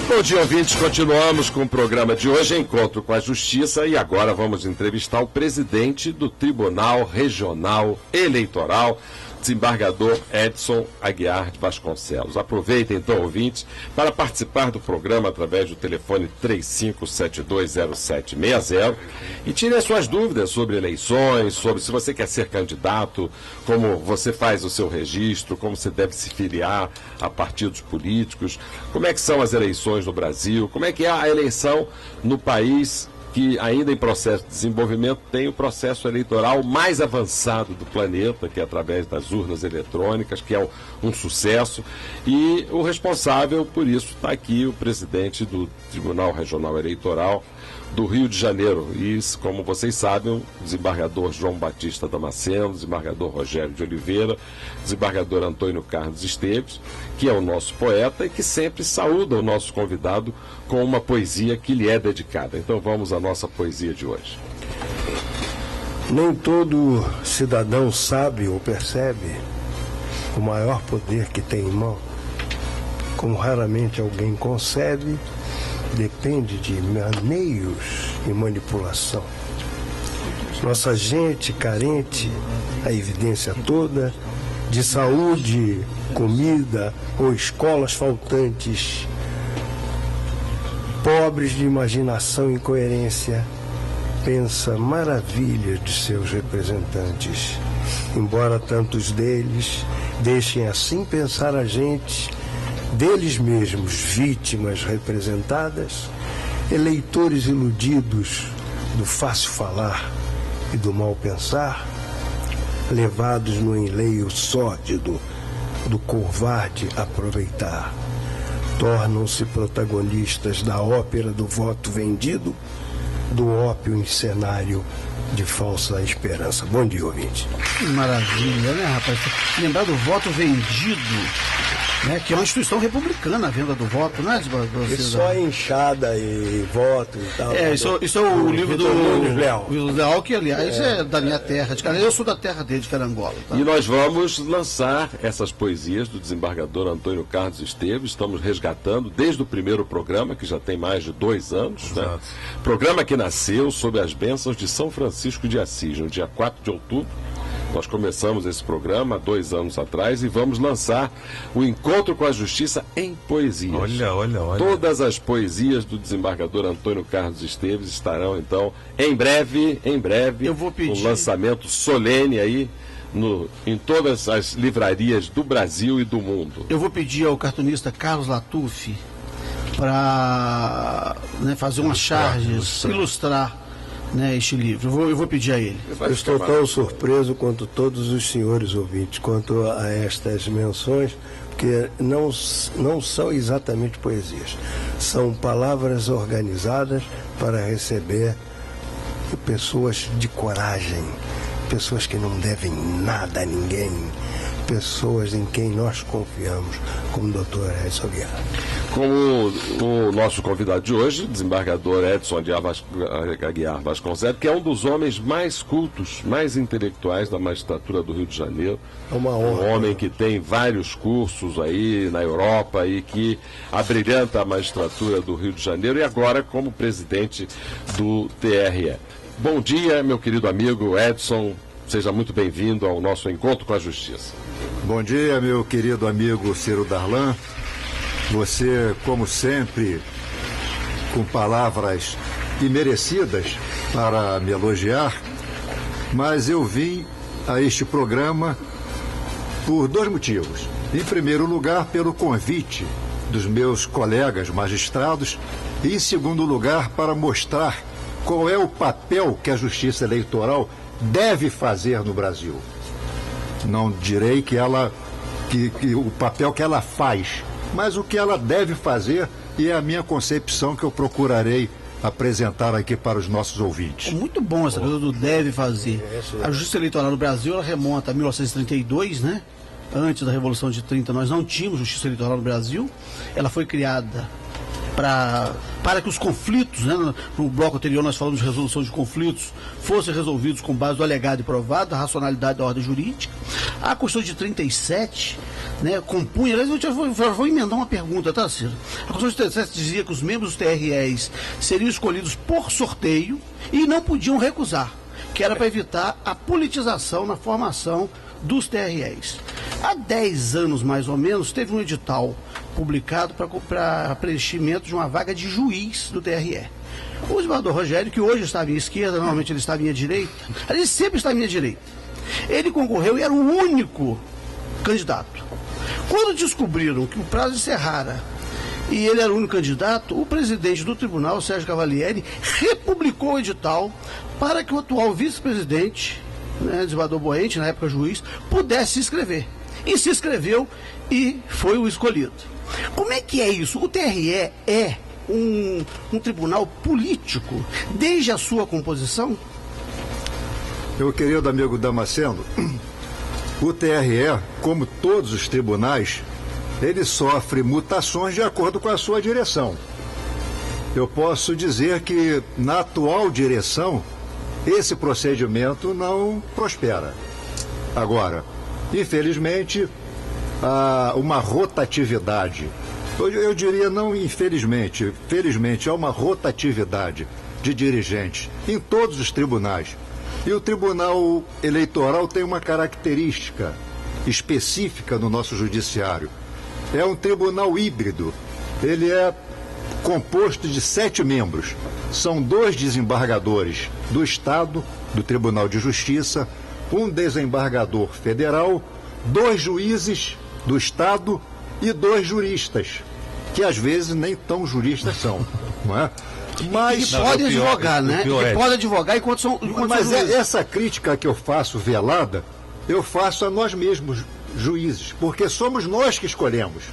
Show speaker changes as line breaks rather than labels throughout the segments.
Bom dia, ouvintes. Continuamos com o programa de hoje, Encontro com a Justiça, e agora vamos entrevistar o presidente do Tribunal Regional Eleitoral, desembargador Edson Aguiar de Vasconcelos. Aproveitem, então, ouvintes, para participar do programa através do telefone 35720760 e tirem as suas dúvidas sobre eleições, sobre se você quer ser candidato, como você faz o seu registro, como você deve se filiar a partidos políticos, como é que são as eleições no Brasil, como é que é a eleição no país que ainda em processo de desenvolvimento tem o processo eleitoral mais avançado do planeta, que é através das urnas eletrônicas, que é um sucesso, e o responsável por isso está aqui, o presidente do Tribunal Regional Eleitoral do Rio de Janeiro. E, como vocês sabem, o desembargador João Batista Damasceno, desembargador Rogério de Oliveira, desembargador Antônio Carlos Esteves, que é o nosso poeta e que sempre saúda o nosso convidado com uma poesia que lhe é dedicada. Então vamos à nossa poesia de hoje.
Nem todo cidadão sabe ou percebe o maior poder que tem em mão, como raramente alguém concebe, depende de maneios e manipulação. Nossa gente carente, a evidência toda, de saúde, comida ou escolas faltantes, pobres de imaginação e coerência, pensa maravilhas de seus representantes. Embora tantos deles deixem assim pensar a gente, deles mesmos vítimas representadas, eleitores iludidos do fácil falar e do mal pensar, levados no enleio sórdido do covarde aproveitar, tornam-se protagonistas da ópera do voto vendido, do ópio em cenário de falsa esperança. Bom dia, ouvinte.
Que maravilha, né, rapaz? Lembrar do voto vendido, né, que é uma instituição republicana, a venda do voto, não é?
E só enxada e voto e tal.
Isso é o livro do Leal, que, aliás, é da minha terra, de Carangola. Eu sou da terra dele, de Carangola. Tá?
E nós vamos lançar essas poesias do desembargador Antônio Carlos Esteves. Estamos resgatando desde o primeiro programa, que já tem mais de 2 anos. Né? Programa que nasceu sob as bênçãos de São Francisco de Assis, no dia 4 de outubro. Nós começamos esse programa há 2 anos atrás e vamos lançar o Encontro com a Justiça em poesias.
Olha.
Todas as poesias do desembargador Antônio Carlos Esteves estarão, então, em breve,
eu vou pedir
um lançamento solene aí em todas as livrarias do Brasil e do mundo.
Eu vou pedir ao cartunista Carlos Latuffi para fazer umas charges, ilustrar, né, este livro. Eu vou pedir a ele.
Eu estou tão surpreso quanto todos os senhores ouvintes quanto a estas menções, porque não são exatamente poesias, são palavras organizadas para receber pessoas de coragem, pessoas que não devem nada a ninguém, pessoas em quem nós confiamos, como o doutor Edson Aguiar.
Como o nosso convidado de hoje, desembargador Edson Aguiar Vasconcelos, que é um dos homens mais cultos, mais intelectuais da magistratura do Rio de Janeiro.
É uma honra.
Um homem que tem vários cursos aí na Europa e que abrilhanta a magistratura do Rio de Janeiro, e agora como presidente do TRE. Bom dia, meu querido amigo Edson. Seja muito bem-vindo ao nosso Encontro com a Justiça.
Bom dia, meu querido amigo Ciro Darlan. Você, como sempre, com palavras imerecidas para me elogiar, mas eu vim a este programa por 2 motivos. Em primeiro lugar, pelo convite dos meus colegas magistrados, e em segundo lugar, para mostrar qual é o papel que a Justiça Eleitoral deve fazer no Brasil. Não direi que o papel que ela faz, mas o que ela deve fazer, e é a minha concepção que eu procurarei apresentar aqui para os nossos ouvintes.
É muito bom essa coisa do deve fazer. A Justiça Eleitoral no Brasil, ela remonta a 1932, né? Antes da Revolução de 30, nós não tínhamos Justiça Eleitoral no Brasil. Ela foi criada para que os conflitos, né, no bloco anterior nós falamos de resolução de conflitos, fossem resolvidos com base do alegado e provado, da racionalidade da ordem jurídica. A Constituição de 37, né, compunha, aliás, eu já vou emendar uma pergunta, tá, Ciro? A Constituição de 37 dizia que os membros dos TREs seriam escolhidos por sorteio e não podiam recusar, que era para evitar a politização na formação dos TREs. Há 10 anos, mais ou menos, teve um edital publicado para preenchimento de uma vaga de juiz do TRE. O desembargador Rogério, que hoje está à minha esquerda, normalmente ele está à minha direita, ele sempre está à minha direita. Ele concorreu e era o único candidato. Quando descobriram que o prazo encerrara e ele era o único candidato, o presidente do tribunal, Sérgio Cavalieri, republicou o edital para que o atual vice-presidente, né, desembargador Boente, na época juiz, pudesse se inscrever. E se inscreveu e foi o escolhido. Como é que é isso? O TRE é um tribunal político desde a sua composição?
Meu querido amigo Damasceno, o TRE, como todos os tribunais, ele sofre mutações de acordo com a sua direção. Eu posso dizer que, na atual direção, esse procedimento não prospera. Agora, infelizmente, há uma rotatividade. Eu diria não infelizmente, felizmente, há uma rotatividade de dirigentes em todos os tribunais. E o Tribunal Eleitoral tem uma característica específica no nosso judiciário. É um tribunal híbrido. Ele é composto de 7 membros. São 2 desembargadores do Estado, do Tribunal de Justiça, um desembargador federal, 2 juízes do Estado e 2 juristas, que às vezes nem tão juristas são, não é? Mas
pode advogar, né? Pode advogar enquanto são.
Mas essa crítica que eu faço velada, eu faço a nós mesmos, juízes, porque somos nós que escolhemos.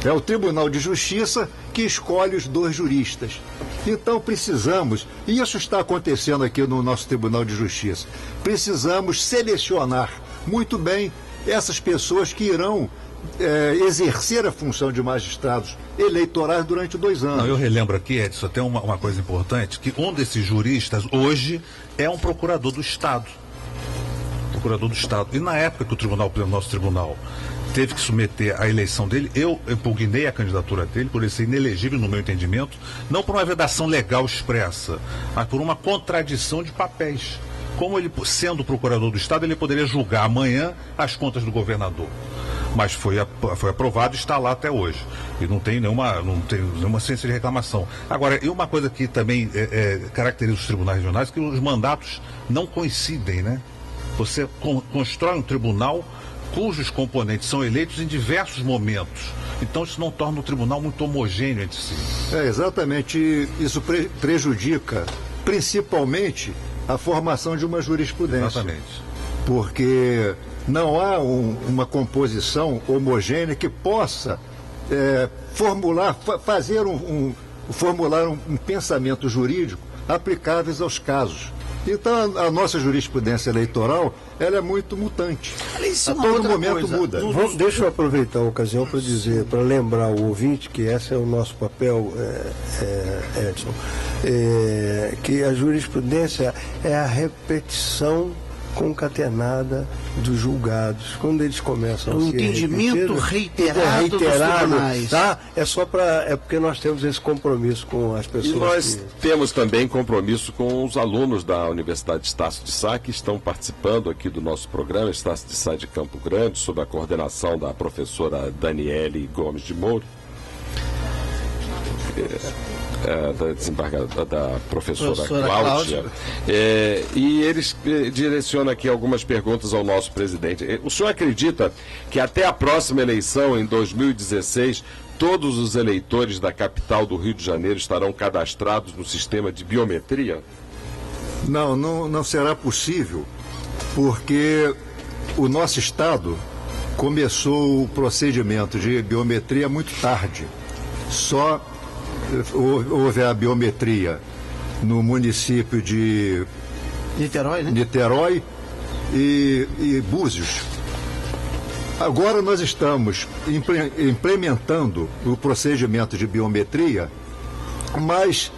É o Tribunal de Justiça que escolhe os 2 juristas. Então precisamos, e isso está acontecendo aqui no nosso Tribunal de Justiça, precisamos selecionar muito bem essas pessoas que irão exercer a função de magistrados eleitorais durante 2 anos.
Não, eu relembro aqui, Edson, tem uma coisa importante, que um desses juristas hoje é um procurador do Estado. Procurador do Estado. E na época que o nosso tribunal teve que submeter a eleição dele, eu impugnei a candidatura dele, por ele ser inelegível no meu entendimento, não por uma vedação legal expressa, mas por uma contradição de papéis. Como ele, sendo procurador do Estado, ele poderia julgar amanhã as contas do governador. Mas foi aprovado e está lá até hoje. E não tem nenhuma ciência de reclamação. Agora, e uma coisa que também caracteriza os tribunais regionais, é que os mandatos não coincidem, né? Você constrói um tribunal cujos componentes são eleitos em diversos momentos. Então isso não torna o tribunal muito homogêneo entre si.
Exatamente. Isso prejudica principalmente a formação de uma jurisprudência.
Exatamente.
Porque não há uma composição homogênea que possa formular um pensamento jurídico aplicáveis aos casos. Então a nossa jurisprudência eleitoral ela é muito mutante. A todo momento muda.
Deixa eu aproveitar a ocasião para dizer, para lembrar o ouvinte que esse é o nosso papel, Edson, que a jurisprudência é a repetição concatenada dos julgados. Quando eles começam a se
entendimento reiterado dos tribunais.
Tá? É porque nós temos esse compromisso com as pessoas.
E nós temos também compromisso com os alunos da Universidade Estácio de Sá, que estão participando aqui do nosso programa, Estácio de Sá de Campo Grande, sob a coordenação da professora Daniele Gomes de Moura. Da professora Cláudia. E eles direcionam aqui algumas perguntas ao nosso presidente. O senhor acredita que até a próxima eleição, em 2016, todos os eleitores da capital do Rio de Janeiro estarão cadastrados no sistema de biometria?
Não será possível, porque o nosso Estado começou o procedimento de biometria muito tarde. Só houve a biometria no município de
Niterói, né?
Niterói e Búzios. Agora nós estamos implementando o procedimento de biometria, mas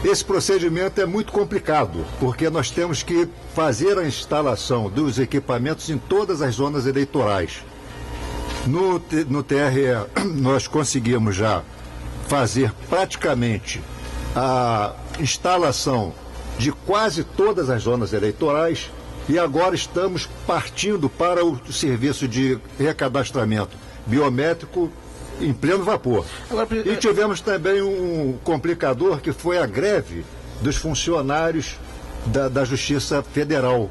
esse procedimento é muito complicado, porque nós temos que fazer a instalação dos equipamentos em todas as zonas eleitorais. No TRE, nós conseguimos já fazer praticamente a instalação de quase todas as zonas eleitorais e agora estamos partindo para o serviço de recadastramento biométrico em pleno vapor. E tivemos também um complicador que foi a greve dos funcionários da Justiça Federal.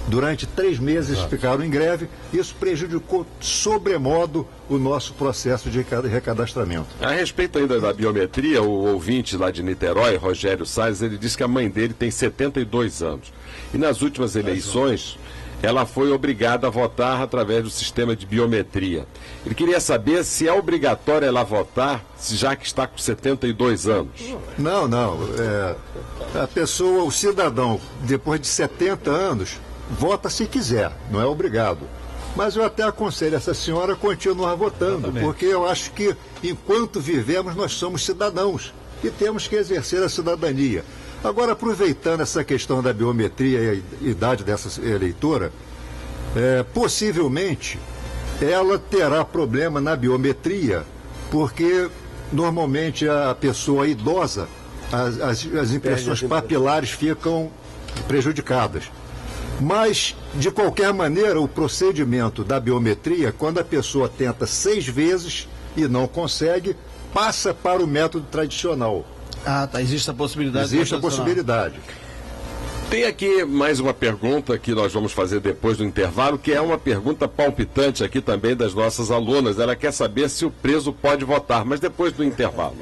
Durante 3 meses ficaram em greve, isso prejudicou sobremodo o nosso processo de recadastramento.
A respeito ainda da biometria, o ouvinte lá de Niterói, Rogério Salles, ele disse que a mãe dele tem 72 anos. E nas últimas eleições, ela foi obrigada a votar através do sistema de biometria. Ele queria saber se é obrigatório ela votar, já que está com 72 anos.
Não. A pessoa, o cidadão, depois de 70 anos, vota se quiser, não é obrigado. Mas eu até aconselho essa senhora a continuar votando, porque eu acho que enquanto vivemos nós somos cidadãos e temos que exercer a cidadania. Agora, aproveitando essa questão da biometria e a idade dessa eleitora, possivelmente ela terá problema na biometria, porque normalmente a pessoa idosa, as impressões papilares ficam prejudicadas. Mas, de qualquer maneira, o procedimento da biometria, quando a pessoa tenta 6 vezes e não consegue, passa para o método tradicional.
Ah, tá. Existe a possibilidade.
Existe a possibilidade.
Tem aqui mais uma pergunta que nós vamos fazer depois do intervalo, que é uma pergunta palpitante aqui também das nossas alunas. Ela quer saber se o preso pode votar, mas depois do intervalo.